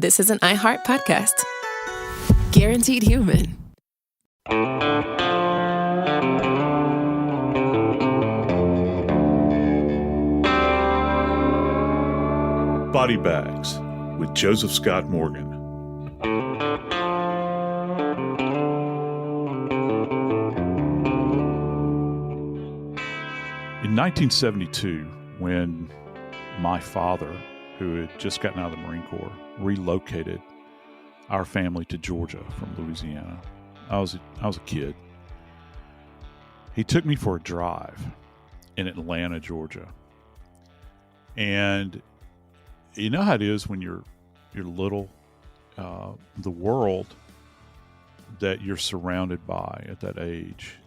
This is an iHeart podcast. Guaranteed human. Body Bags with Joseph Scott Morgan. In 1972, when my father, who had just gotten out of the Marine Corps, relocated our family to Georgia from Louisiana, I was a kid. He took me for a drive in Atlanta, Georgia. And you know how it is when you're little, the world that you're surrounded by at that age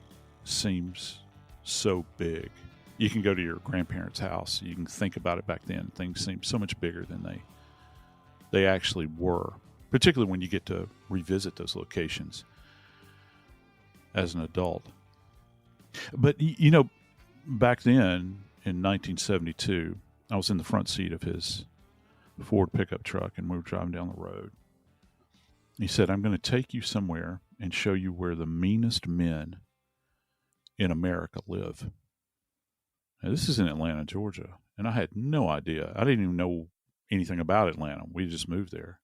seems so big. You can go to your grandparents' house. You can think about it back then. Things seem so much bigger than they actually were, particularly when you get to revisit those locations as an adult. But, you know, back then in 1972, I was in the front seat of his Ford pickup truck, and we were driving down the road. He said, "I'm going to take you somewhere and show you where the meanest men in America live." Now, this is in Atlanta, Georgia, and I had no idea. I didn't even know anything about Atlanta. We just moved there.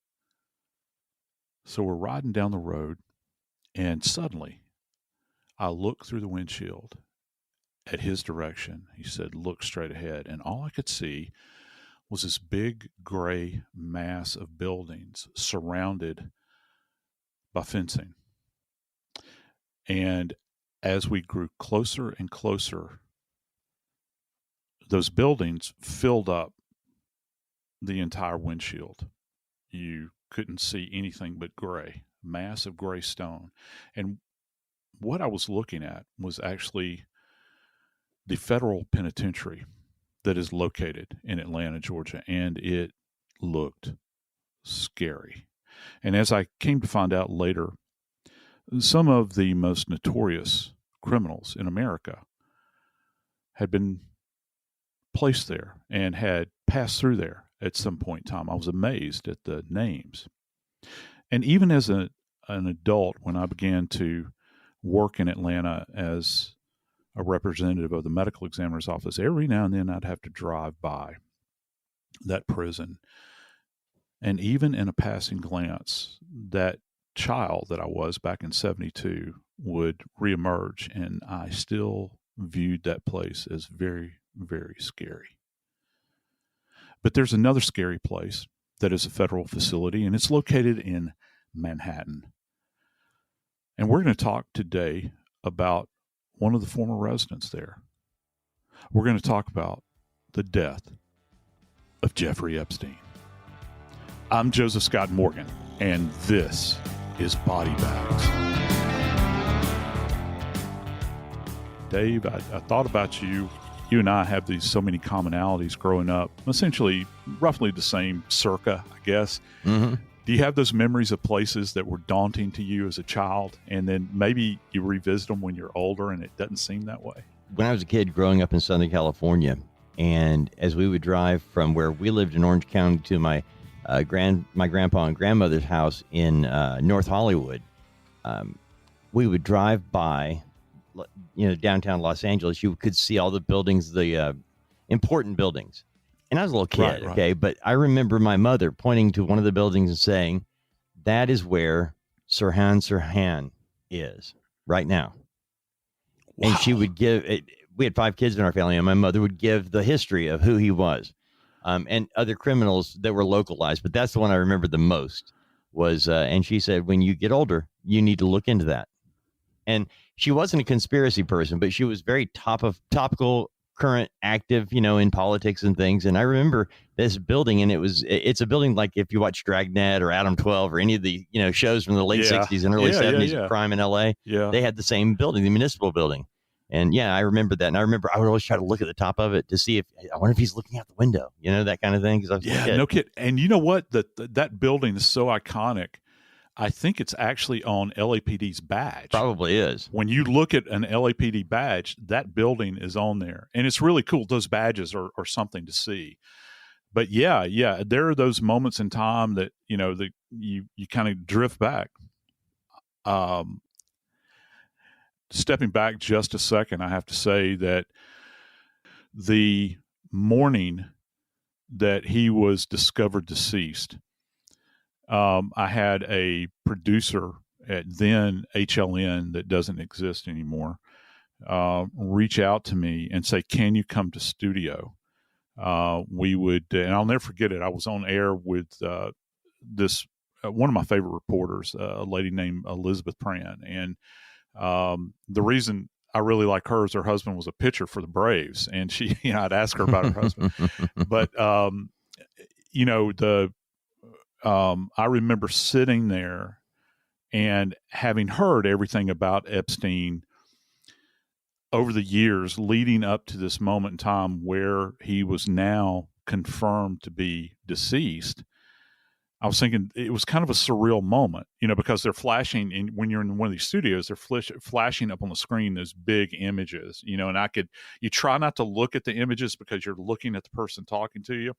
So we're riding down the road, and suddenly I look through the windshield at his direction. He said, "Look straight ahead." And all I could see was this big gray mass of buildings surrounded by fencing. And as we grew closer and closer, those buildings filled up the entire windshield. You couldn't see anything but gray, massive gray stone. And what I was looking at was actually the federal penitentiary that is located in Atlanta, Georgia, and it looked scary. And as I came to find out later, some of the most notorious criminals in America had been placed there and had passed through there at some point in time. I was amazed at the names. And even as an adult, when I began to work in Atlanta as a representative of the medical examiner's office, every now and then I'd have to drive by that prison. And even in a passing glance, that child that I was back in 72 would reemerge, and I still viewed that place as very, very scary. But there's another scary place that is a federal facility, and it's located in Manhattan. And we're going to talk today about one of the former residents there. We're going to talk about the death of Jeffrey Epstein. I'm Joseph Scott Morgan, and this is Body Bags. Dave, I thought about you. You and I have so many commonalities growing up, essentially roughly the same circa, I guess. Mm-hmm. Do you have those memories of places that were daunting to you as a child, and then maybe you revisit them when you're older and it doesn't seem that way? When I was a kid growing up in Southern California, and as we would drive from where we lived in Orange County to my grandpa and grandmother's house in North Hollywood, we would drive by, downtown Los Angeles. You could see all the buildings, the important buildings. And I was a little kid, right. Okay? But I remember my mother pointing to one of the buildings and saying, "That is where Sirhan Sirhan is right now." Wow. And she would give it. We had 5 kids in our family, and my mother would give the history of who he was, and other criminals that were localized. But that's the one I remember the most was, and she said, "When you get older, you need to look into that." And she wasn't a conspiracy person, but she was very topical, current, active, in politics and things. And I remember this building, and it's a building like if you watch Dragnet or Adam 12 or any of the, shows from the late 60s and early 70s of crime in LA, they had the same building, the municipal building. And I remember that. And I remember I would always try to look at the top of it to see I wonder if he's looking out the window, that kind of thing. Cause I was a kid. No kid. And you know what? That building is so iconic. I think it's actually on LAPD's badge. Probably is. When you look at an LAPD badge, that building is on there. And it's really cool. Those badges are something to see. But yeah, there are those moments in time that, that you kind of drift back. Stepping back just a second, I have to say that the morning that he was discovered deceased, I had a producer at then HLN, that doesn't exist anymore, reach out to me and say, "Can you come to studio?" We would, and I'll never forget it. I was on air with this one of my favorite reporters, a lady named Elizabeth Pran, and the reason I really like her is her husband was a pitcher for the Braves, and she, I'd ask her about her husband, but I remember sitting there and having heard everything about Epstein over the years leading up to this moment in time where he was now confirmed to be deceased. I was thinking it was kind of a surreal moment, because they're flashing when you're in one of these studios, they're flashing up on the screen those big images, and you try not to look at the images because you're looking at the person talking to you.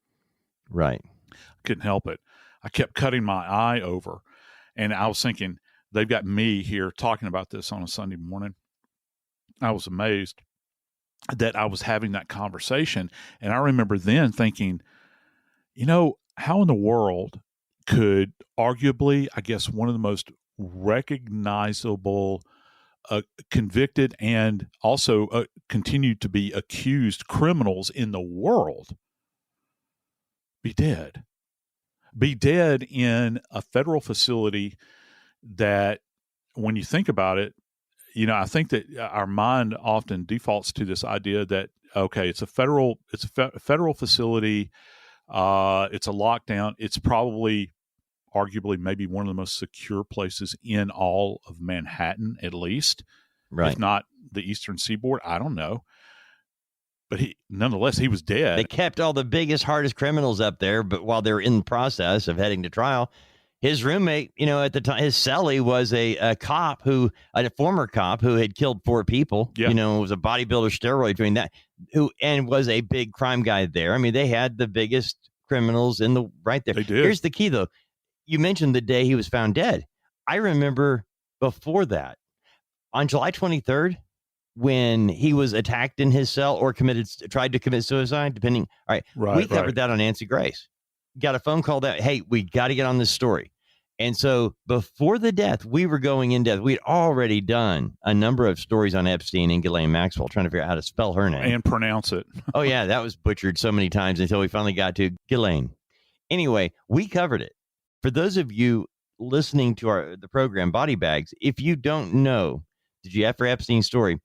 Right. I couldn't help it. I kept cutting my eye over, and I was thinking, they've got me here talking about this on a Sunday morning. I was amazed that I was having that conversation. And I remember then thinking, how in the world could arguably, I guess, one of the most recognizable, convicted and also continued to be accused criminals in the world be dead? Be dead in a federal facility that, when you think about it, I think that our mind often defaults to this idea that, okay, it's a federal facility. It's a lockdown. It's probably, arguably, maybe one of the most secure places in all of Manhattan, at least, right? If not the Eastern Seaboard. I don't know. But nonetheless, he was dead. They kept all the biggest, hardest criminals up there, but while they're in the process of heading to trial, his roommate, at the time, his cellie was a former cop who had killed 4 people, was a bodybuilder, steroid doing that, and was a big crime guy there. I mean, they had the biggest criminals right there. They did. Here's the key, though. You mentioned the day he was found dead. I remember before that, on July 23rd, when he was attacked in his cell or tried to commit suicide, depending. All right. We covered that on Nancy Grace. Got a phone call that, hey, we got to get on this story. And so before the death, we were going in depth. We'd already done a number of stories on Epstein and Ghislaine Maxwell, trying to figure out how to spell her name. And pronounce it. Oh, yeah, that was butchered so many times until we finally got to Ghislaine. Anyway, we covered it. For those of you listening to the program, Body Bags, if you don't know the Jeffrey Epstein story,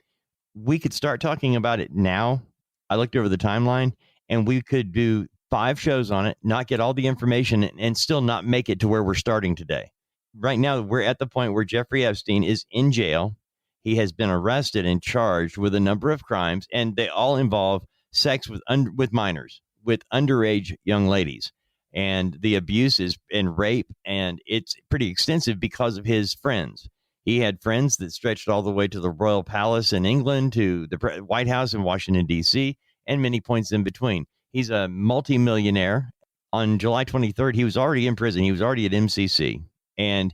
we could start talking about it now. I looked over the timeline, and we could do 5 shows on it, not get all the information, and still not make it to where we're starting today. Right now, we're at the point where Jeffrey Epstein is in jail. He has been arrested and charged with a number of crimes, and they all involve sex with minors, with underage young ladies. And the abuse and rape, and it's pretty extensive because of his friends. He had friends that stretched all the way to the Royal Palace in England, to the White House in Washington, D.C., and many points in between. He's a multimillionaire. On July 23rd, he was already in prison. He was already at MCC. And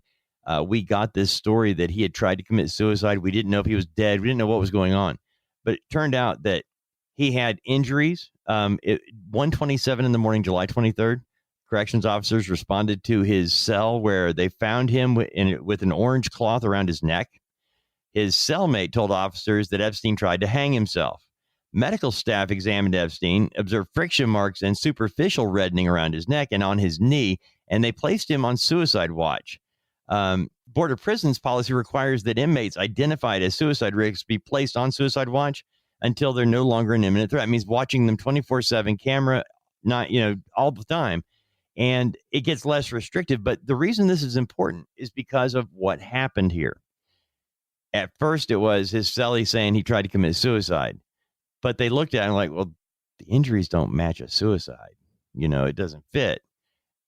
we got this story that he had tried to commit suicide. We didn't know if he was dead. We didn't know what was going on. But it turned out that he had injuries. 1:27 in the morning, July 23rd, corrections officers responded to his cell where they found him with an orange cloth around his neck. His cellmate told officers that Epstein tried to hang himself. Medical staff examined Epstein, observed friction marks and superficial reddening around his neck and on his knee, and they placed him on suicide watch. Board of Prisons policy requires that inmates identified as suicide risks be placed on suicide watch until they're no longer an imminent threat. It means watching them 24/7 camera, not, all the time. And it gets less restrictive. But the reason this is important is because of what happened here. At first, it was his cellie saying he tried to commit suicide. But they looked at him like, well, the injuries don't match a suicide. It doesn't fit.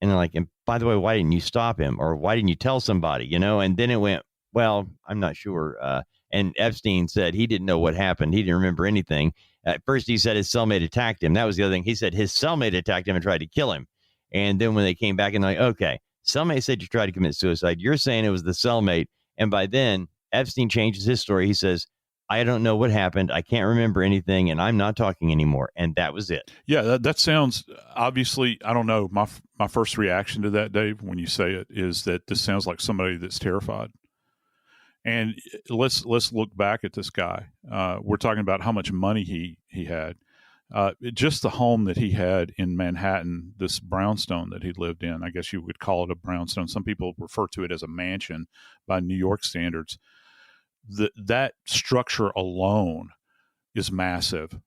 And they're like, and by the way, why didn't you stop him? Or why didn't you tell somebody? And then it went, well, I'm not sure. And Epstein said he didn't know what happened. He didn't remember anything. At first, he said his cellmate attacked him. That was the other thing. He said his cellmate attacked him and tried to kill him. And then when they came back and they're like, okay, cellmate said you tried to commit suicide. You're saying it was the cellmate. And by then, Epstein changes his story. He says, I don't know what happened. I can't remember anything, and I'm not talking anymore. And that was it. Yeah, that sounds, obviously, I don't know. My first reaction to that, Dave, when you say it, is that this sounds like somebody that's terrified. And let's look back at this guy. We're talking about how much money he had. Just the home that he had in Manhattan, this brownstone that he lived in, I guess you would call it a brownstone. Some people refer to it as a mansion by New York standards. That structure alone is massive.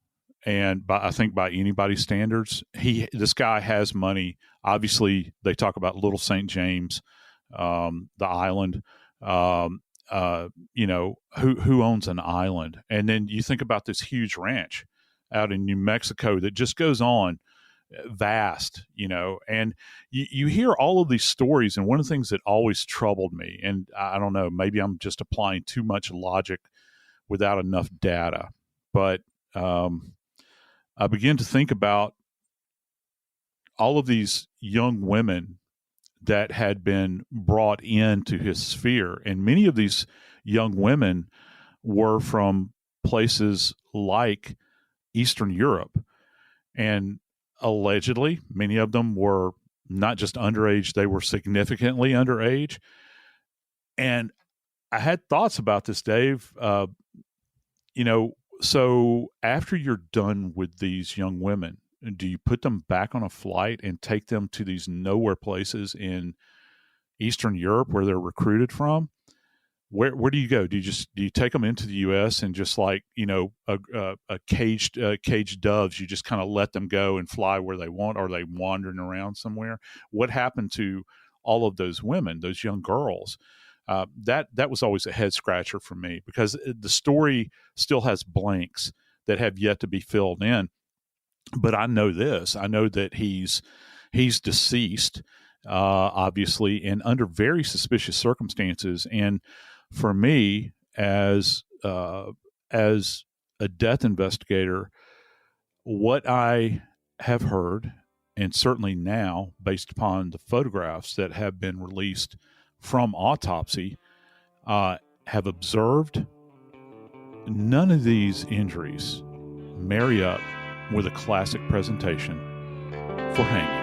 And I think by anybody's standards, this guy has money. Obviously, they talk about Little St. James, the island. Who owns an island? And then you think about this huge ranch out in New Mexico that just goes on vast, and you hear all of these stories. And one of the things that always troubled me, and I don't know, maybe I'm just applying too much logic without enough data, but I began to think about all of these young women that had been brought into his sphere. And many of these young women were from places like Eastern Europe. And allegedly, many of them were not just underage, they were significantly underage. And I had thoughts about this, Dave. So after you're done with these young women, do you put them back on a flight and take them to these nowhere places in Eastern Europe where they're recruited from? Where do you go? Do you take them into the U.S. and just like, a caged doves, you just kind of let them go and fly where they want? Or are they wandering around somewhere? What happened to all of those women, those young girls? That was always a head scratcher for me, because the story still has blanks that have yet to be filled in. But I know this. I know that he's deceased, obviously, and under very suspicious circumstances. And for me, as a death investigator, what I have heard, and certainly now, based upon the photographs that have been released from autopsy, have observed, none of these injuries marry up with a classic presentation for hanging.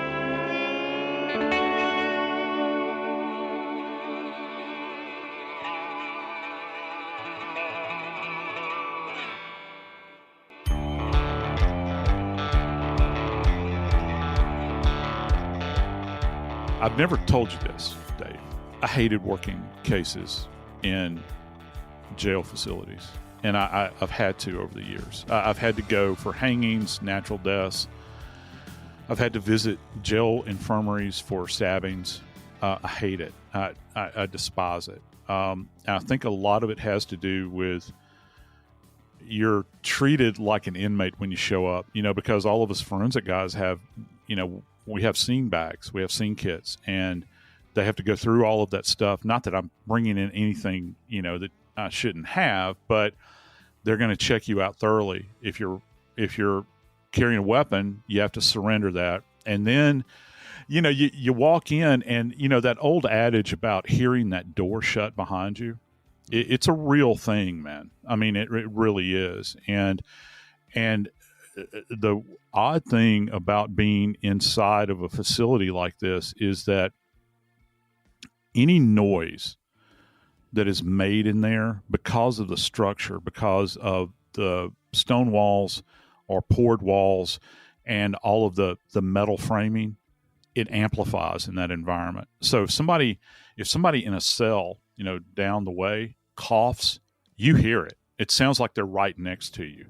I've never told you this, Dave. I hated working cases in jail facilities. And I've had to over the years. I've had to go for hangings, natural deaths. I've had to visit jail infirmaries for stabbings. I hate it. I despise it. I think a lot of it has to do with you're treated like an inmate when you show up, because all of us forensic guys have, we have scene bags, we have scene kits, and they have to go through all of that stuff. Not that I'm bringing in anything, that I shouldn't have, but they're going to check you out thoroughly. If you're carrying a weapon, you have to surrender that. And then, you walk in, and, that old adage about hearing that door shut behind you, it's a real thing, man. I mean, it really is. And the odd thing about being inside of a facility like this is that any noise that is made in there, because of the structure, because of the stone walls or poured walls and all of the metal framing, it amplifies in that environment. So if somebody in a cell, down the way coughs, you hear it. It sounds like they're right next to you.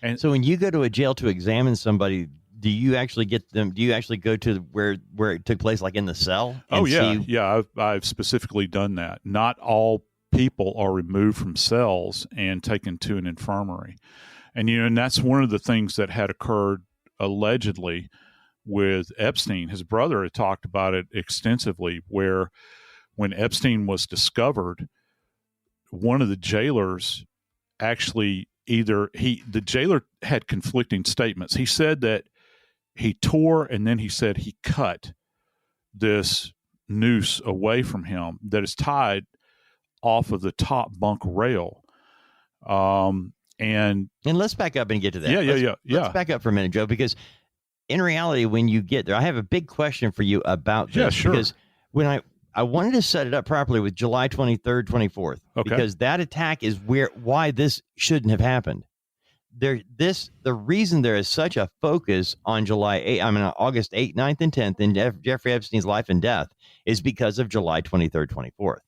And so when you go to a jail to examine somebody, do you actually get them? Do you actually go to where it took place, like in the cell? Oh yeah, yeah. I've specifically done that. Not all people are removed from cells and taken to an infirmary, and that's one of the things that had occurred allegedly with Epstein. His brother had talked about it extensively, where when Epstein was discovered, one of the jailers actually the jailer had conflicting statements. He said that he tore and then he said he cut this noose away from him that is tied off of the top bunk rail. And let's back up and get to that. Yeah. Let's back up for a minute, Joe, because in reality, when you get there, I have a big question for you about this. Yeah, sure. Because when I wanted to set it up properly with July 23rd, 24th, because that attack is why this shouldn't have happened. The reason there is such a focus on August 8th, 9th, and 10th in Jeffrey Epstein's life and death is because of July 23rd, 24th.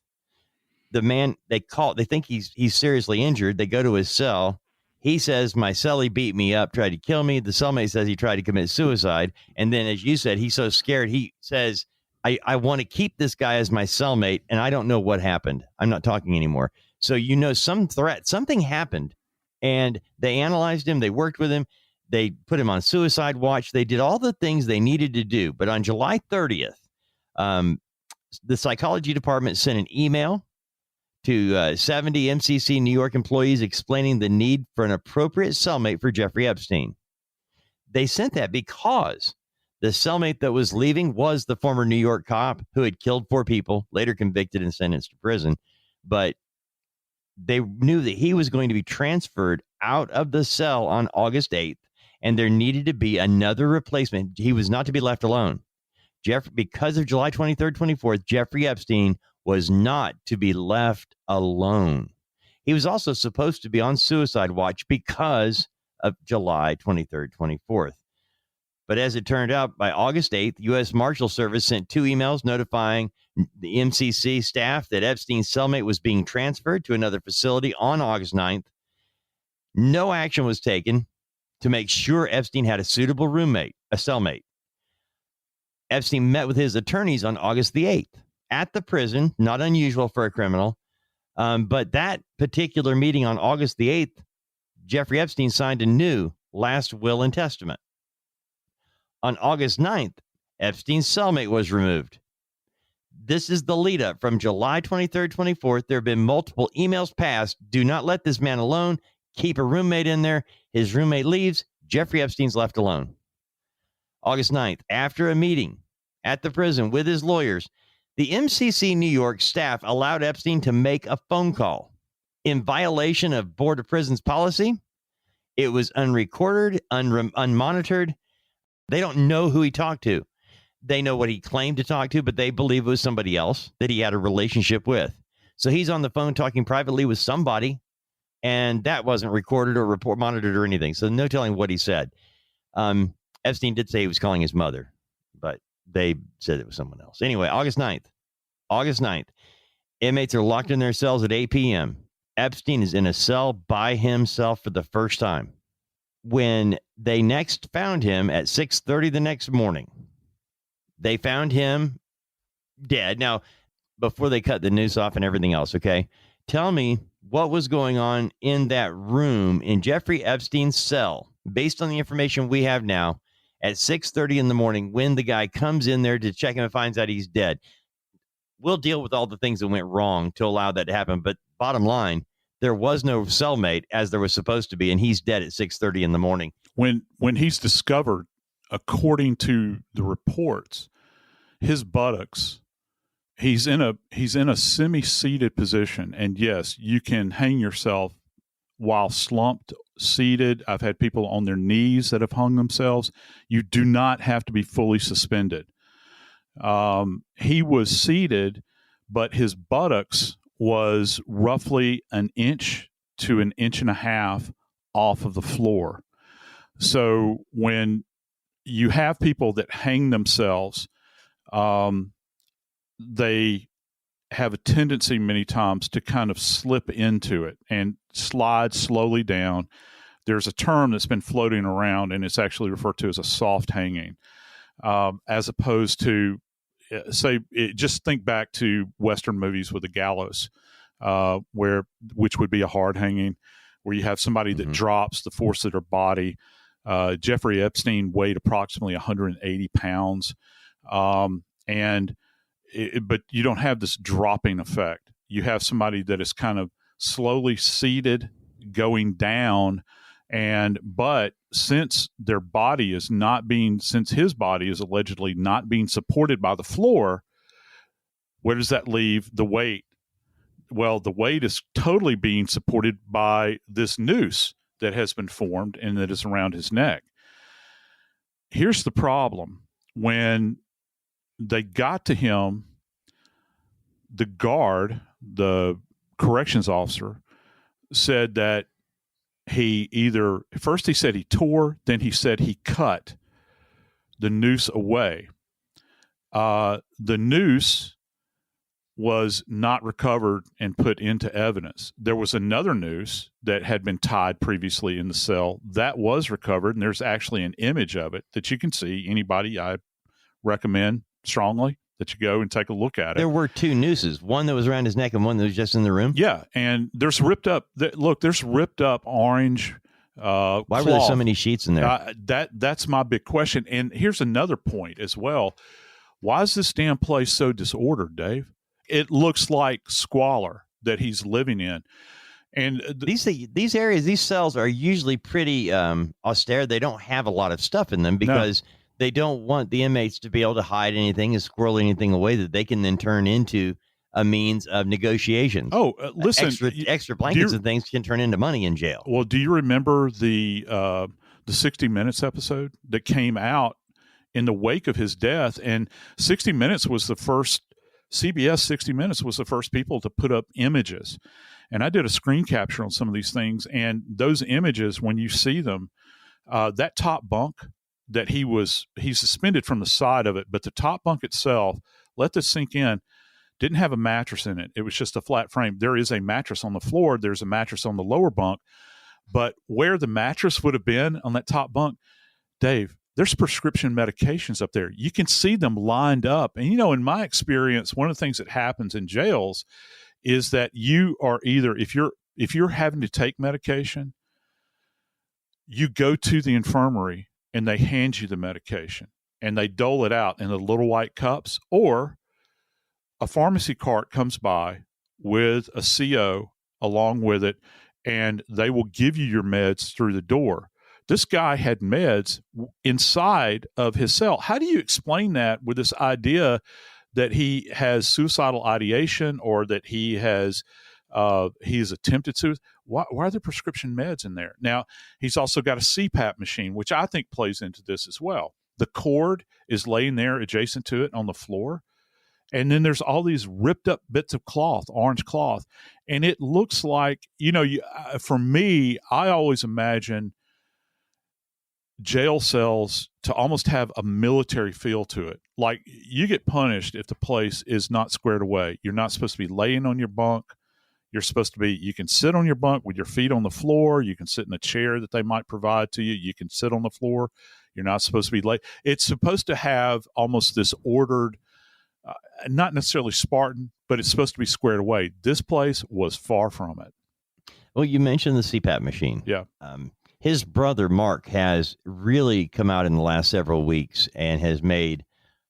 The man they think he's seriously injured. They go to his cell. He says, my cellie beat me up, tried to kill me. The cellmate says he tried to commit suicide. And then, as you said, he's so scared. He says, I want to keep this guy as my cellmate, and I don't know what happened. I'm not talking anymore. So, some threat, something happened. And they analyzed him. They worked with him. They put him on suicide watch. They did all the things they needed to do. But on July 30th, the psychology department sent an email to 70 MCC New York employees explaining the need for an appropriate cellmate for Jeffrey Epstein. They sent that because the cellmate that was leaving was the former New York cop who had killed 4 people, later convicted and sentenced to prison. But they knew that he was going to be transferred out of the cell on August 8th, and there needed to be another replacement. He was not to be left alone. Because of July 23rd, 24th, Jeffrey Epstein was not to be left alone. He was also supposed to be on suicide watch because of July 23rd, 24th. But as it turned out, by August 8th, U.S. Marshal Service sent 2 emails notifying the MCC staff that Epstein's cellmate was being transferred to another facility on August 9th. No action was taken to make sure Epstein had a suitable cellmate. Epstein met with his attorneys on August the 8th at the prison, not unusual for a criminal. But that particular meeting on August the 8th, Jeffrey Epstein signed a new last will and testament. On August 9th, Epstein's cellmate was removed. This is the lead up from July 23rd, 24th. There have been multiple emails passed. Do not let this man alone. Keep a roommate in there. His roommate leaves. Jeffrey Epstein's left alone. August 9th, after a meeting at the prison with his lawyers, the MCC New York staff allowed Epstein to make a phone call in violation of Board of Prisons policy. It was unrecorded, unmonitored. They don't know who he talked to. They know what he claimed to talk to, but they believe it was somebody else that he had a relationship with. So he's on the phone talking privately with somebody, and that wasn't recorded or monitored or anything. So no telling what he said. Epstein did say he was calling his mother, but they said it was someone else. Anyway, August 9th, inmates are locked in their cells at 8 p.m. Epstein is in a cell by himself for the first time. When they next found him at 6:30 the next morning, they found him dead. Now, before they cut the noose off and everything else, okay, tell me what was going on in that room in Jeffrey Epstein's cell, based on the information we have now, at 6:30 in the morning when the guy comes in there to check him and finds out he's dead. We'll deal with all the things that went wrong to allow that to happen. But bottom line, there was no cellmate as there was supposed to be, and he's dead at 6:30 in the morning. When he's discovered, according to the reports, his buttocks, he's in a semi-seated position, and yes, you can hang yourself while slumped, seated. I've had people on their knees that have hung themselves. You do not have to be fully suspended. He was seated, but his buttocks was roughly an inch to an inch and a half off of the floor. So when you have people that hang themselves, they have a tendency many times to kind of slip into it and slide slowly down. There's a term that's been floating around, and it's actually referred to as a soft hanging, as opposed to, just think back to Western movies with the gallows, which would be a hard hanging, where you have somebody that drops the force of their body. Jeffrey Epstein weighed approximately 180 pounds. But you don't have this dropping effect. You have somebody that is kind of slowly seated going down. But since his body is allegedly not being supported by the floor, where does that leave the weight? Well, the weight is totally being supported by this noose that has been formed and that is around his neck. Here's the problem. When they got to him, the guard, the corrections officer, said that he said he tore, then he said he cut the noose away. The noose was not recovered and put into evidence. There was another noose that had been tied previously in the cell that was recovered, and there's actually an image of it that you can see. Anybody, I recommend strongly that you go and take a look at it. There were two nooses, one that was around his neck and one that was just in the room. Yeah, and there's ripped up orange Why cloth. were there so many sheets in there? That's my big question. And here's another point as well. Why is this damn place so disordered, Dave? It looks like squalor that he's living in. And these areas, these cells are usually pretty austere. They don't have a lot of stuff in them because they don't want the inmates to be able to hide anything and squirrel anything away that they can then turn into a means of negotiations. Oh, listen, extra blankets and things can turn into money in jail. Well, do you remember the 60 Minutes episode that came out in the wake of his death? And 60 Minutes was the first. CBS 60 Minutes was the first people to put up images. And I did a screen capture on some of these things. And those images, when you see them, that top bunk that he's suspended from the side of it, but the top bunk itself, let this sink in, didn't have a mattress in it. It was just a flat frame. There is a mattress on the floor. There's a mattress on the lower bunk. But where the mattress would have been on that top bunk, Dave, there's prescription medications up there. You can see them lined up. And, in my experience, one of the things that happens in jails is that you are either, if you're having to take medication, you go to the infirmary and they hand you the medication and they dole it out in the little white cups, or a pharmacy cart comes by with a CO along with it, and they will give you your meds through the door. This guy had meds inside of his cell. How do you explain that with this idea that he has suicidal ideation or that he's attempted suicide? Why are there prescription meds in there? Now, he's also got a CPAP machine, which I think plays into this as well. The cord is laying there adjacent to it on the floor. And then there's all these ripped up bits of cloth, orange cloth. And it looks like, for me, I always imagine jail cells to almost have a military feel to it. Like, you get punished if the place is not squared away. You're not supposed to be laying on your bunk. You're supposed to be, you can sit on your bunk with your feet on the floor. You can sit in a chair that they might provide to you. You can sit on the floor. You're not supposed to be lay. It's supposed to have almost this ordered, not necessarily Spartan, but it's supposed to be squared away. This place was far from it. Well, you mentioned the CPAP machine. Yeah. His brother, Mark, has really come out in the last several weeks and has made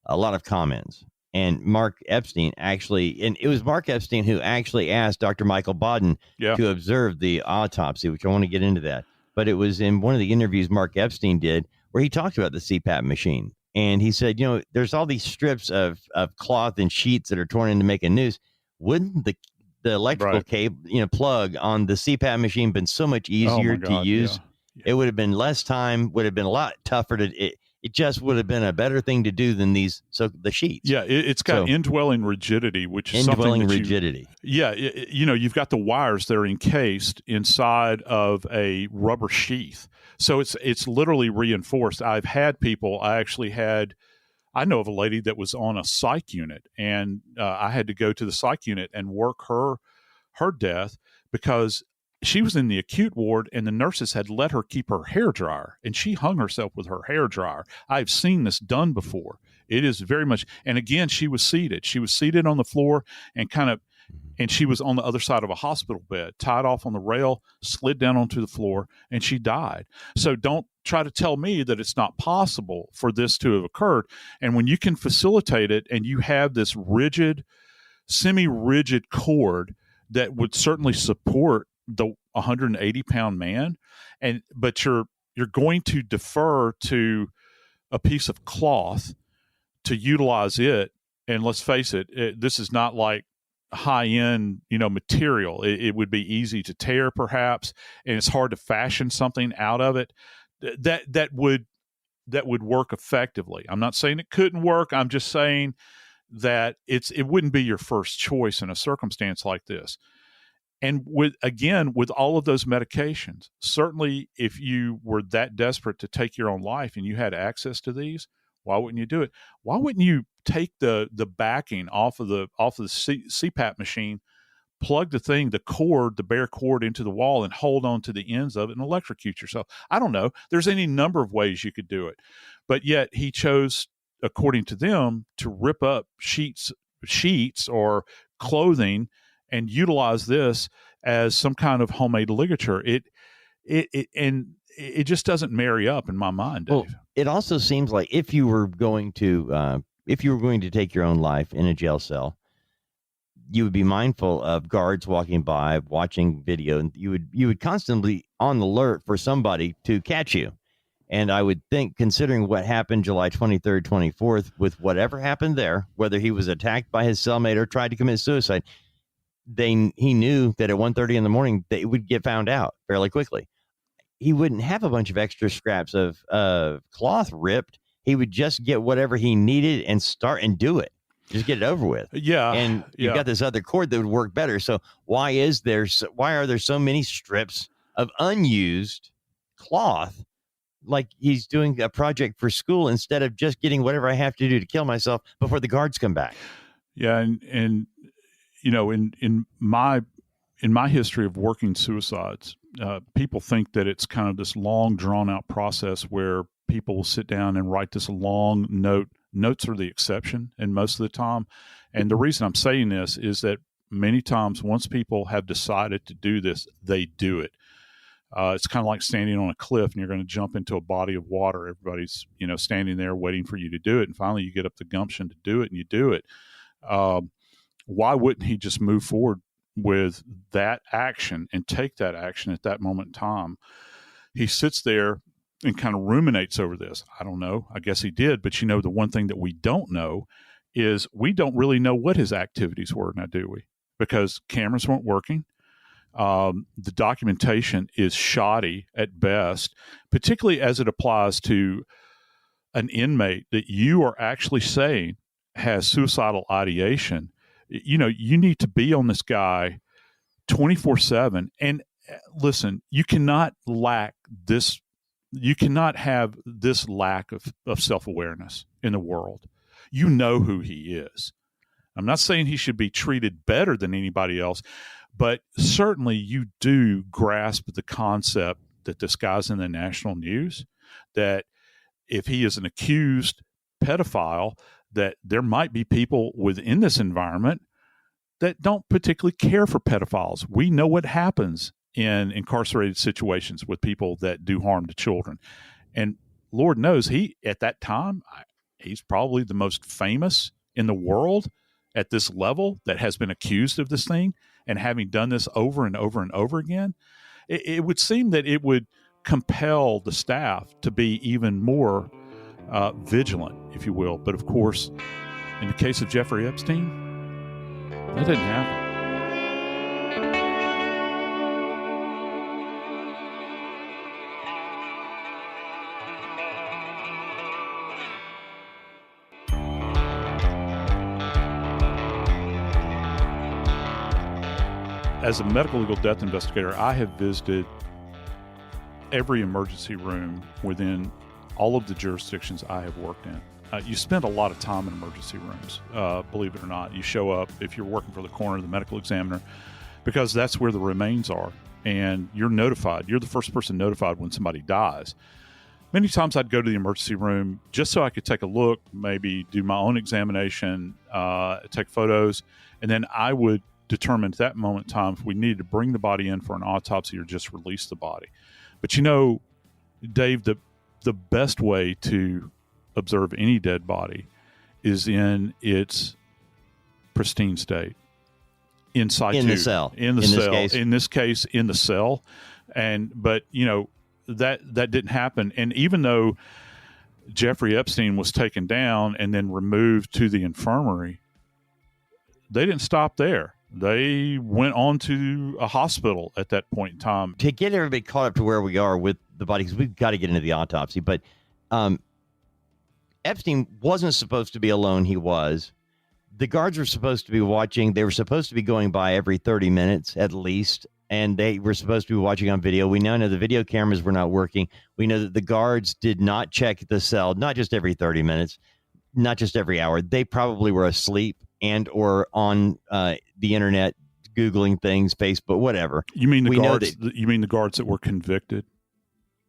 a lot of comments. And Mark Epstein and it was Mark Epstein who actually asked Dr. Michael Baden to observe the autopsy, which I want to get into that. But it was in one of the interviews Mark Epstein did where he talked about the CPAP machine. And he said, there's all these strips of cloth and sheets that are torn in to make a noose. Wouldn't the electrical cable, plug on the CPAP machine been so much easier to use? Yeah. It would have been less time, would have been a lot tougher it just would have been a better thing to do than the sheets. Yeah, it's got indwelling rigidity, which is indwelling rigidity. You've got the wires that are encased inside of a rubber sheath, so it's literally reinforced. I've had people. I know of a lady that was on a psych unit, and I had to go to the psych unit and work her death because she was in the acute ward and the nurses had let her keep her hair dryer, and she hung herself with her hair dryer. I've seen this done before. It is very much, and again, she was seated. She was seated on the floor and she was on the other side of a hospital bed, tied off on the rail, slid down onto the floor, and she died. So don't try to tell me that it's not possible for this to have occurred. And when you can facilitate it and you have this rigid, semi-rigid cord that would certainly support the 180-pound man, but you're going to defer to a piece of cloth to utilize it. And let's face it, this is not like high-end, material. It would be easy to tear, perhaps, and it's hard to fashion something out of it that would work effectively. I'm not saying it couldn't work. I'm just saying that it wouldn't be your first choice in a circumstance like this. And with all of those medications, certainly if you were that desperate to take your own life and you had access to these, why wouldn't you do it? Why wouldn't you take the backing off of the CPAP machine, plug the bare cord into the wall, and hold on to the ends of it and electrocute yourself? I don't know. There's any number of ways you could do it. But yet he chose, according to them, to rip up sheets or clothing and utilize this as some kind of homemade ligature. It just doesn't marry up in my mind, Dave. Well, it also seems like if you were going to take your own life in a jail cell, you would be mindful of guards walking by, watching video, and you would constantly on the alert for somebody to catch you. And I would think, considering what happened July 23rd, 24th, with whatever happened there, whether he was attacked by his cellmate or tried to commit suicide, he knew that at 1:30 in the morning they would get found out fairly quickly. He wouldn't have a bunch of extra scraps of cloth ripped. He would just get whatever he needed and start and do it. Just get it over with. Yeah. And you've got this other cord that would work better. So why are there so many strips of unused cloth, like he's doing a project for school, instead of just getting whatever I have to do to kill myself before the guards come back? Yeah. And in my history of working suicides, people think that it's kind of this long, drawn-out process where people will sit down and write this long note. Notes are the exception, and most of the time. And the reason I'm saying this is that many times, once people have decided to do this, they do it. It's kind of like standing on a cliff and you're going to jump into a body of water. Everybody's, standing there waiting for you to do it. And finally you get up the gumption to do it, and you do it. Why wouldn't he just move forward with that action and take that action at that moment in time? He sits there and kind of ruminates over this. I don't know. I guess he did. But the one thing that we don't know is we don't really know what his activities were now, do we? Because cameras weren't working. The documentation is shoddy at best, particularly as it applies to an inmate that you are actually saying has suicidal ideation. You need to be on this guy 24/7. And listen, you cannot lack this. You cannot have this lack of self-awareness in the world. You know who he is. I'm not saying he should be treated better than anybody else, but certainly you do grasp the concept that this guy's in the national news, that if he is an accused pedophile, that there might be people within this environment that don't particularly care for pedophiles. We know what happens in incarcerated situations with people that do harm to children. And Lord knows at that time, he's probably the most famous in the world at this level that has been accused of this thing. And having done this over and over and over again, it would seem that it would compel the staff to be even more vigilant, if you will. But of course, in the case of Jeffrey Epstein, that didn't happen. As a medical legal death investigator, I have visited every emergency room within all of the jurisdictions I have worked in. You spend a lot of time in emergency rooms, believe it or not. You show up, if you're working for the coroner, the medical examiner, because that's where the remains are. And you're notified. You're the first person notified when somebody dies. Many times I'd go to the emergency room just so I could take a look, maybe do my own examination, take photos, and then I would determine at that moment in time if we needed to bring the body in for an autopsy or just release the body. But Dave, the best way to observe any dead body is in its pristine state. inside in the cell. in the in cell. This case. In this case, in the cell, but that didn't happen. And even though Jeffrey Epstein was taken down and then removed to the infirmary, they didn't stop there. They went on to a hospital at that point in time. To get everybody caught up to where we are with the body, because we've got to get into the autopsy, but Epstein wasn't supposed to be alone. He was. The guards were supposed to be watching. They were supposed to be going by every 30 minutes at least, and they were supposed to be watching on video. We now know the video cameras were not working. We know that the guards did not check the cell, not just every 30 minutes, not just every hour. They probably were asleep and or on the internet, Googling things, Facebook, whatever. You mean the guards? You mean the guards that were convicted?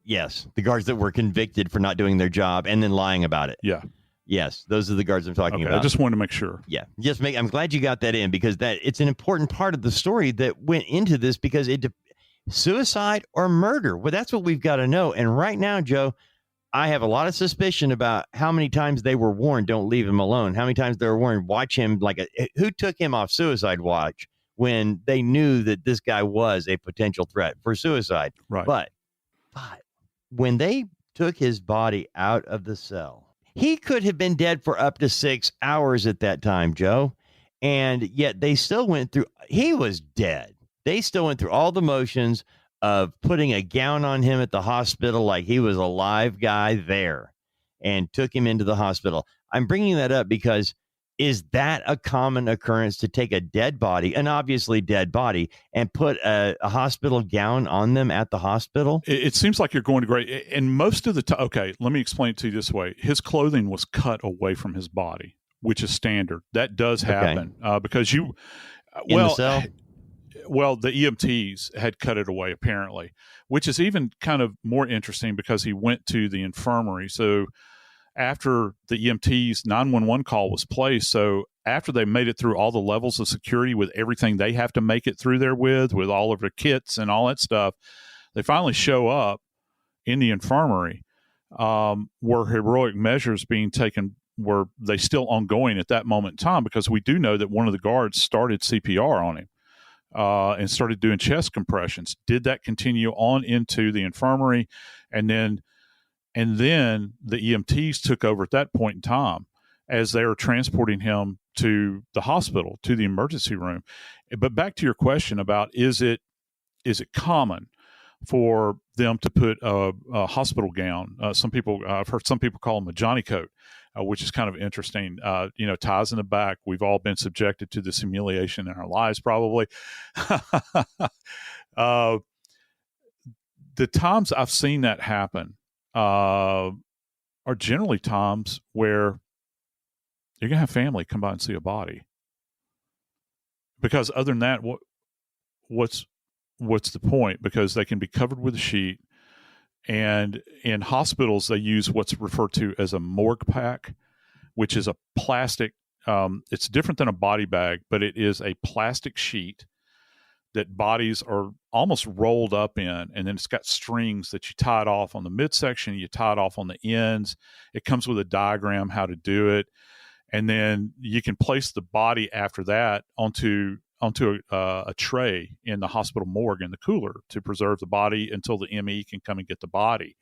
Yes, the guards that were convicted for not doing their job and then lying about it. Yeah. Yes, those are the guards I'm talking about. I just wanted to make sure. Yeah, I'm glad you got that in, because it's an important part of the story that went into this, because suicide or murder. Well, that's what we've got to know. And right now, Joe, I have a lot of suspicion about how many times they were warned, don't leave him alone. How many times they were warned, watch him, who took him off suicide watch when they knew that this guy was a potential threat for suicide. Right. But when they took his body out of the cell, he could have been dead for up to 6 hours at that time, Joe. And yet they still went through, he was dead. They still went through all the motions of putting a gown on him at the hospital like he was a live guy there, and took him into the hospital. I'm bringing that up because, is that a common occurrence to take a dead body, an obviously dead body, and put a hospital gown on them at the hospital? It seems like you're going to great. And most of the time, okay, let me explain it to you this way. His clothing was cut away from his body, which is standard. That does happen because you, in the cell? Well, the EMTs had cut it away, apparently, which is even kind of more interesting because he went to the infirmary. So after the EMTs 911 call was placed, so after they made it through all the levels of security with everything they have to make it through there with all of their kits and all that stuff, they finally show up in the infirmary. Were heroic measures being taken? Were they still ongoing at that moment in time? Because we do know that one of the guards started CPR on him. And started doing chest compressions. Did that continue on into the infirmary? And then the EMTs took over at that point in time as they were transporting him to the hospital, to the emergency room. But back to your question about, is it common for them to put a hospital gown? I've heard some people call them a Johnny coat, which is kind of interesting. Ties in the back. We've all been subjected to this humiliation in our lives, probably. The times I've seen that happen are generally times where you're going to have family come by and see a body. Because other than that, what's the point? Because they can be covered with a sheet. And in hospitals, they use what's referred to as a morgue pack, which is a plastic. It's different than a body bag, but it is a plastic sheet that bodies are almost rolled up in. And then it's got strings that you tie it off on the midsection. You tie it off on the ends. It comes with a diagram how to do it. And then you can place the body after that onto a tray in the hospital morgue in the cooler to preserve the body until the ME can come and get the body.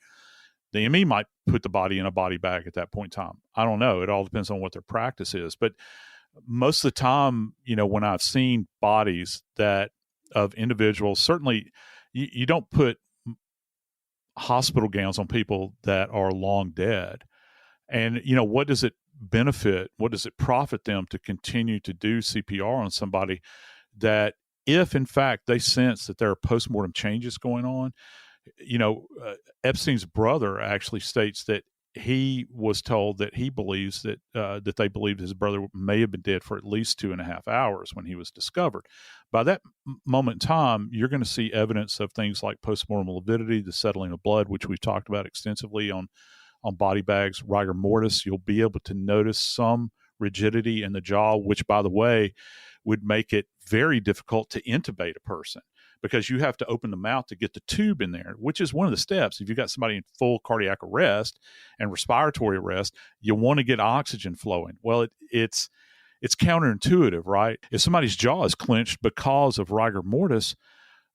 The ME might put the body in a body bag at that point in time. I don't know. It all depends on what their practice is. But most of the time, when I've seen bodies of individuals, certainly you don't put hospital gowns on people that are long dead. And, what does it benefit? What does it profit them to continue to do CPR on somebody that, if in fact they sense that there are postmortem changes going on? Epstein's brother actually states that he was told that he believes that they believed his brother may have been dead for at least 2.5 hours when he was discovered. By that moment in time, you're going to see evidence of things like postmortem lividity, the settling of blood, which we've talked about extensively on body bags, rigor mortis. You'll be able to notice some rigidity in the jaw, which, by the way, would make it very difficult to intubate a person, because you have to open the mouth to get the tube in there, which is one of the steps. If you've got somebody in full cardiac arrest and respiratory arrest, you want to get oxygen flowing. Well, it's it's counterintuitive, right? If somebody's jaw is clenched because of rigor mortis,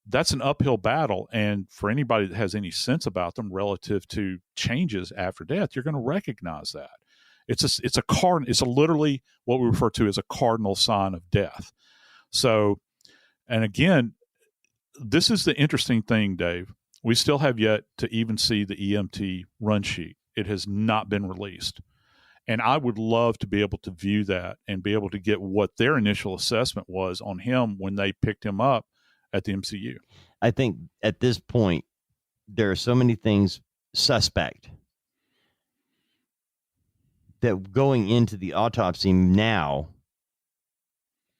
that's an uphill battle. And for anybody that has any sense about them relative to changes after death, you're going to recognize that. It's literally what we refer to as a cardinal sign of death. So, and again, this is the interesting thing, Dave. We still have yet to even see the EMT run sheet. It has not been released. And I would love to be able to view that and be able to get what their initial assessment was on him when they picked him up at the MCU. I think at this point, there are so many things suspect that going into the autopsy now,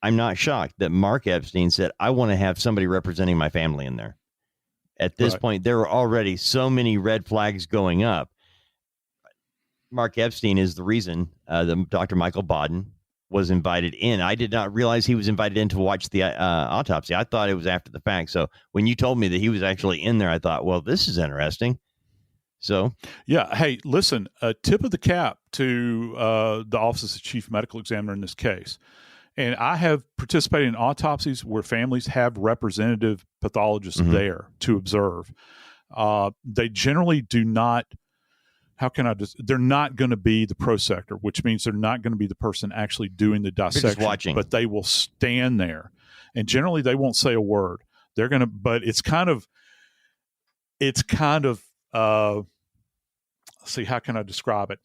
I'm not shocked that Mark Epstein said, I want to have somebody representing my family in there. At this point, there were already so many red flags going up. Mark Epstein is the reason that Dr. Michael Baden was invited in. I did not realize he was invited in to watch the autopsy. I thought it was after the fact. So when you told me that he was actually in there, I thought, well, this is interesting. So, yeah. Hey, listen, a tip of the cap to the Office of Chief Medical Examiner in this case. And I have participated in autopsies where families have representative pathologists there to observe. They generally do not, they're not going to be the prosector, which means they're not going to be the person actually doing the dissection, watching. But they will stand there. And generally they won't say a word. They're going to, but it's kind of, see, how can I describe it?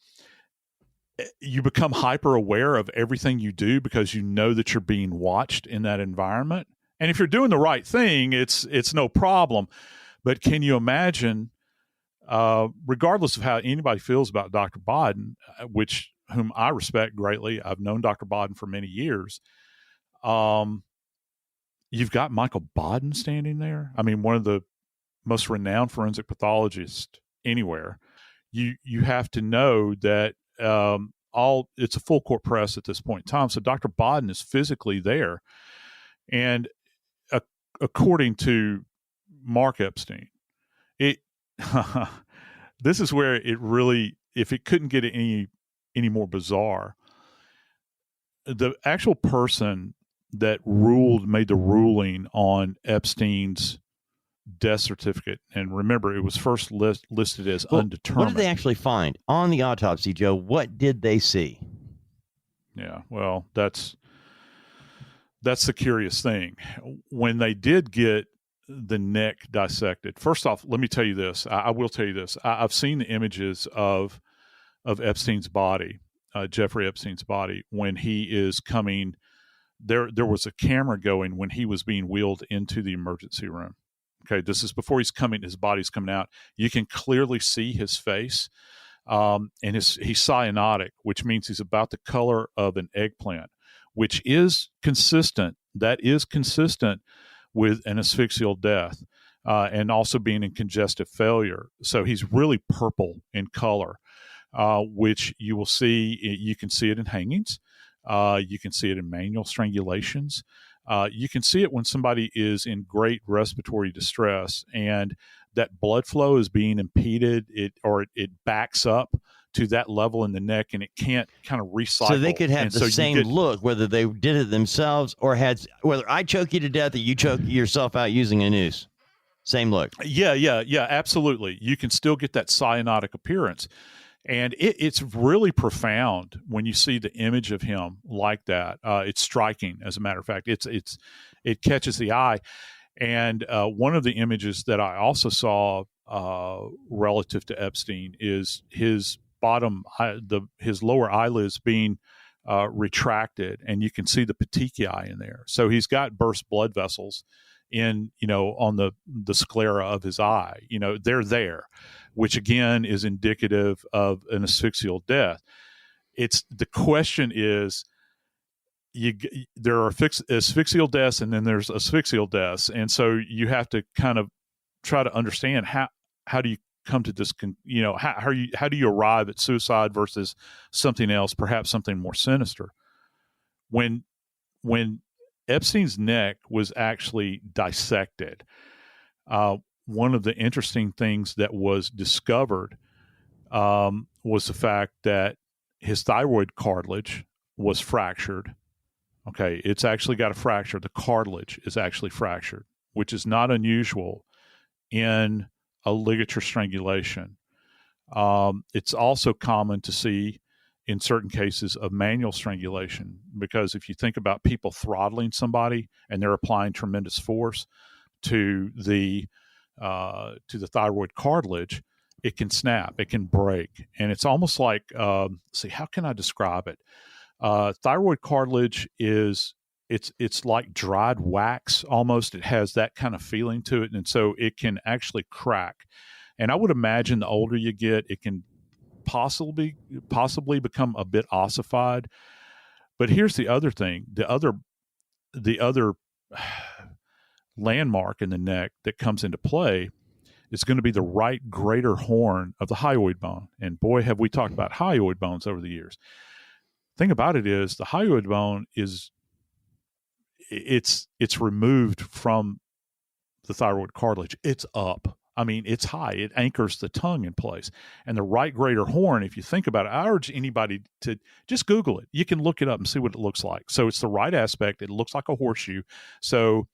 You become hyper aware of everything you do because you know that you're being watched in that environment. And if you're doing the right thing, it's no problem. But can you imagine, regardless of how anybody feels about Dr. Baden, whom I respect greatly, I've known Dr. Baden for many years. You've got Michael Baden standing there. I mean, one of the most renowned forensic pathologists anywhere. You have to know that it's a full court press at this point in time. So Dr. Baden is physically there. And according to Mark Epstein, this is where it really, if it couldn't get any more bizarre, the actual person that made the ruling on Epstein's death certificate, and remember, it was first listed as undetermined. What did they actually find on the autopsy, Joe? What did they see? Yeah, well, that's the curious thing. When they did get the neck dissected, first off, let me tell you this. I will tell you this. I've seen the images of Epstein's body, Jeffrey Epstein's body, when he is coming. There was a camera going when he was being wheeled into the emergency room. Okay, this is before his body's coming out. You can clearly see his face, and he's cyanotic, which means he's about the color of an eggplant, which is consistent. That is consistent with an asphyxial death, and also being in congestive failure. So he's really purple in color, which you will see. You can see it in hangings. You can see it in manual strangulations. You can see it when somebody is in great respiratory distress and that blood flow is being impeded, it backs up to that level in the neck and it can't kind of recycle. So they could have the same look, whether they did it themselves or whether I choke you to death or you choke yourself out using a noose. Same look. Yeah, absolutely. You can still get that cyanotic appearance. And it's really profound when you see the image of him like that. It's striking, as a matter of fact. It catches the eye. And one of the images that I also saw relative to Epstein is his his lower eyelids being retracted, and you can see the petechiae in there. So he's got burst blood vessels on the sclera of his eye. They're there, which again is indicative of an asphyxial death. The question is, there are asphyxial deaths and then there's asphyxial deaths, and so you have to kind of try to understand how do you come to this, how do you arrive at suicide versus something else, perhaps something more sinister. When Epstein's neck was actually dissected, one of the interesting things that was discovered was the fact that his thyroid cartilage was fractured Okay, it's actually got a fracture. The cartilage is actually fractured, which is not unusual in a ligature strangulation. It's also common to see in certain cases of manual strangulation, because if you think about people throttling somebody and they're applying tremendous force to the thyroid cartilage, it can snap, it can break, and it's almost like how can I describe it? Thyroid cartilage is it's like dried wax almost. It has that kind of feeling to it, and so it can actually crack. And I would imagine the older you get, it can possibly become a bit ossified. But here's the other thing: the other landmark in the neck that comes into play is going to be the right greater horn of the hyoid bone. And boy, have we talked about hyoid bones over the years. Thing about it is the hyoid bone is it's removed from the thyroid cartilage. It's up. I mean, it's high. It anchors the tongue in place. And the right greater horn, if you think about it, I urge anybody to just Google it. You can look it up and see what it looks like. So it's the right aspect. It looks like a horseshoe. So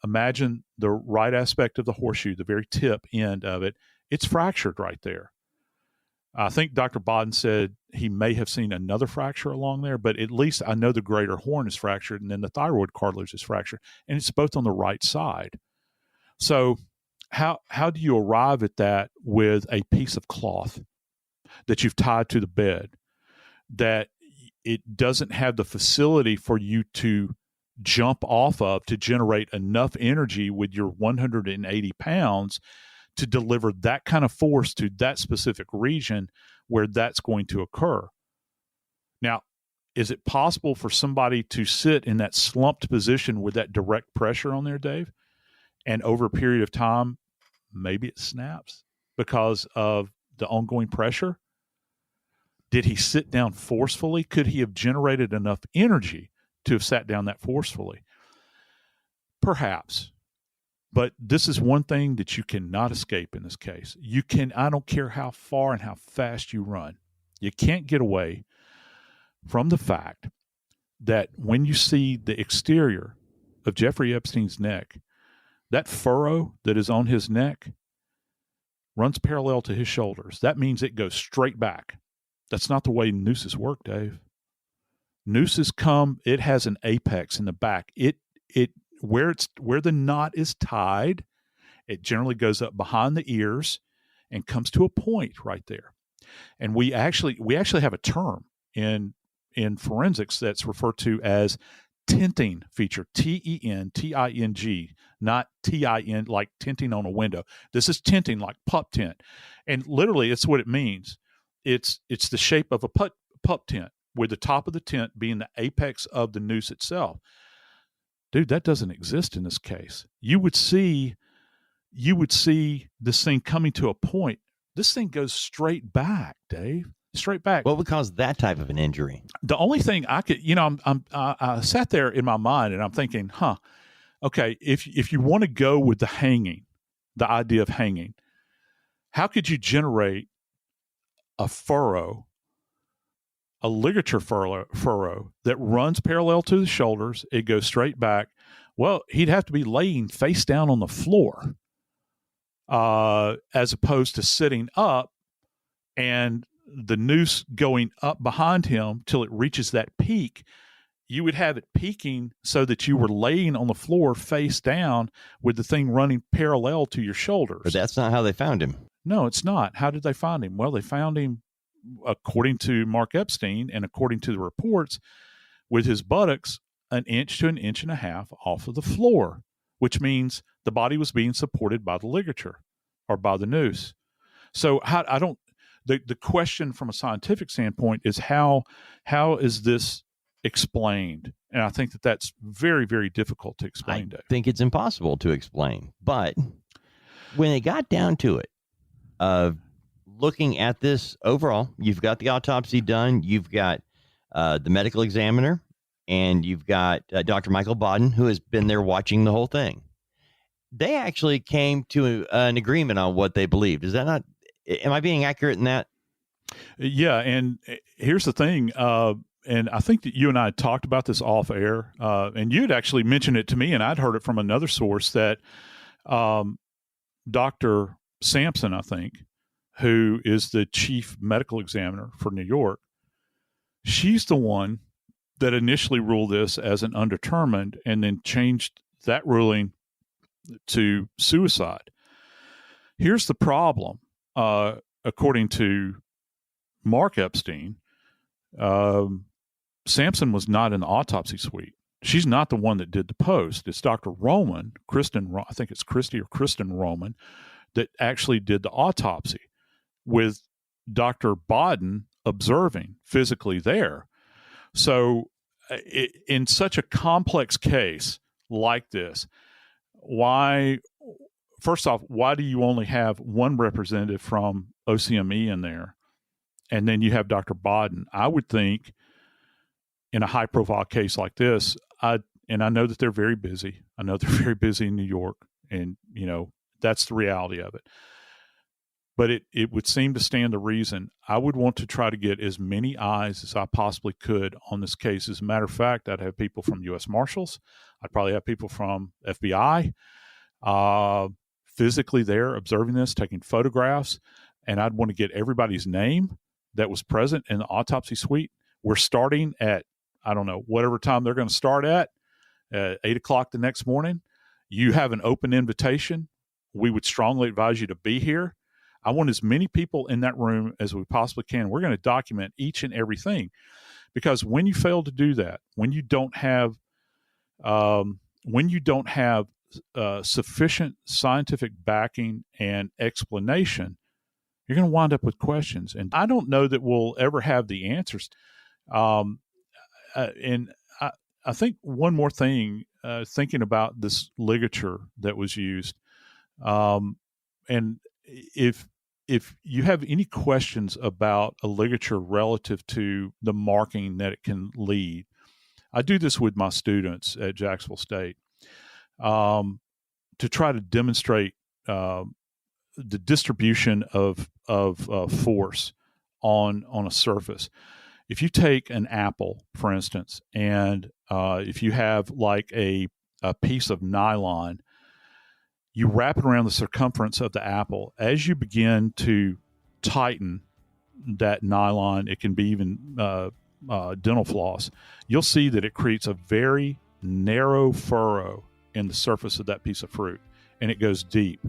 imagine the right aspect of the horseshoe, the very tip end of it. It's fractured right there. I think Dr. Bodden said he may have seen another fracture along there, but at least I know the greater horn is fractured, and then the thyroid cartilage is fractured, and it's both on the right side. So how do you arrive at that with a piece of cloth that you've tied to the bed, that it doesn't have the facility for you to jump off of to generate enough energy with your 180 pounds to deliver that kind of force to that specific region where that's going to occur? Now, is it possible for somebody to sit in that slumped position with that direct pressure on there, Dave? And over a period of time, maybe it snaps because of the ongoing pressure? Did he sit down forcefully? Could he have generated enough energy to have sat down that forcefully? Perhaps. But this is one thing that you cannot escape in this case. I don't care how far and how fast you run, you can't get away from the fact that when you see the exterior of Jeffrey Epstein's neck, that furrow that is on his neck runs parallel to his shoulders. That means it goes straight back. That's not the way nooses work, Dave. Nooses it has an apex in the back. Where the knot is tied, it generally goes up behind the ears and comes to a point right there. And we actually have a term in forensics that's referred to as tinting feature, TENTING, not TIN like tinting on a window. This is tinting like pup tint. And literally it's what it means. It's the shape of a pup tent, with the top of the tent being the apex of the noose itself. Dude, that doesn't exist in this case. You would see this thing coming to a point. This thing goes straight back, Dave. Straight back. What would cause that type of an injury? The only thing I could, I sat there in my mind and I'm thinking, okay, if you want to go with the idea of hanging, how could you generate a furrow, a ligature furrow that runs parallel to the shoulders? It goes straight back. Well, he'd have to be laying face down on the floor, as opposed to sitting up and the noose going up behind him till it reaches that peak. You would have it peaking so that you were laying on the floor face down with the thing running parallel to your shoulders. But that's not how they found him. No, it's not. How did they find him? Well, they found him, according to Mark Epstein and according to the reports, with his buttocks 1 inch to 1.5 inches off of the floor, which means the body was being supported by the ligature or by the noose. So the question from a scientific standpoint is how is this explained? And I think that's very, very difficult to explain. I think it's impossible to explain. But when it got down to it, looking at this overall, you've got the autopsy done, you've got the medical examiner, and you've got Dr. Michael Bodden, who has been there watching the whole thing. They actually came to an agreement on what they believed. Is that not? Am I being accurate in that? Yeah, and here's the thing. and I think that you and I had talked about this off air, and you'd actually mentioned it to me, and I'd heard it from another source that Dr. Sampson, I think, who is the chief medical examiner for New York, she's the one that initially ruled this as an undetermined and then changed that ruling to suicide. Here's the problem. According to Mark Epstein, Sampson was not in the autopsy suite. She's not the one that did the post. It's Dr. Roman, I think it's Christy or Kristen Roman, that actually did the autopsy with Dr. Bodden observing physically there. So in such a complex case like this, first off, why do you only have one representative from OCME in there? And then you have Dr. Bodden. I would think in a high-profile case like this, and I know that they're very busy. I know they're very busy in New York, and, that's the reality of it. But it would seem to stand to reason. I would want to try to get as many eyes as I possibly could on this case. As a matter of fact, I'd have people from U.S. Marshals. I'd probably have people from FBI physically there observing this, taking photographs, and I'd want to get everybody's name that was present in the autopsy suite. We're starting at, I don't know, whatever time they're going to start at 8 o'clock the next morning. You have an open invitation. We would strongly advise you to be here. I want as many people in that room as we possibly can. We're going to document each and everything, because when you fail to do that, when you don't have sufficient scientific backing and explanation, you're going to wind up with questions. And I don't know that we'll ever have the answers. And I think one more thing, thinking about this ligature that was used, and if you have any questions about a ligature relative to the marking that it can lead, I do this with my students at Jacksonville State to try to demonstrate the distribution of force on a surface. If you take an apple, for instance, and if you have like a piece of nylon, you wrap it around the circumference of the apple. As you begin to tighten that nylon, it can be even dental floss, you'll see that it creates a very narrow furrow in the surface of that piece of fruit, and it goes deep.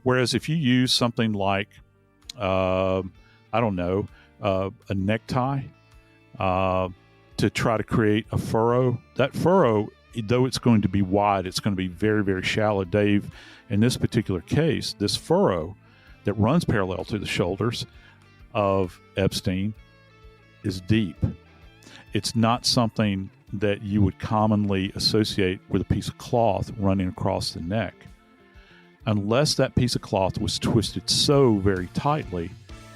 Whereas if you use something like, a necktie to try to create a furrow, that furrow, though it's going to be wide, it's going to be very, very shallow. Dave, in this particular case, this furrow that runs parallel to the shoulders of Epstein is deep. It's not something that you would commonly associate with a piece of cloth running across the neck, unless that piece of cloth was twisted so very tightly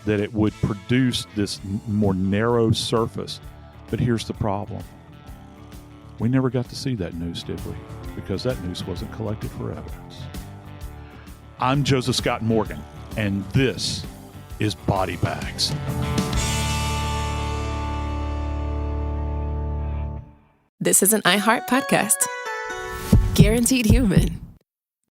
that it would produce this more narrow surface. But here's the problem. We never got to see that noose, did we? Because that noose wasn't collected for evidence. I'm Joseph Scott Morgan, and this is Body Bags. This is an iHeart podcast. Guaranteed human.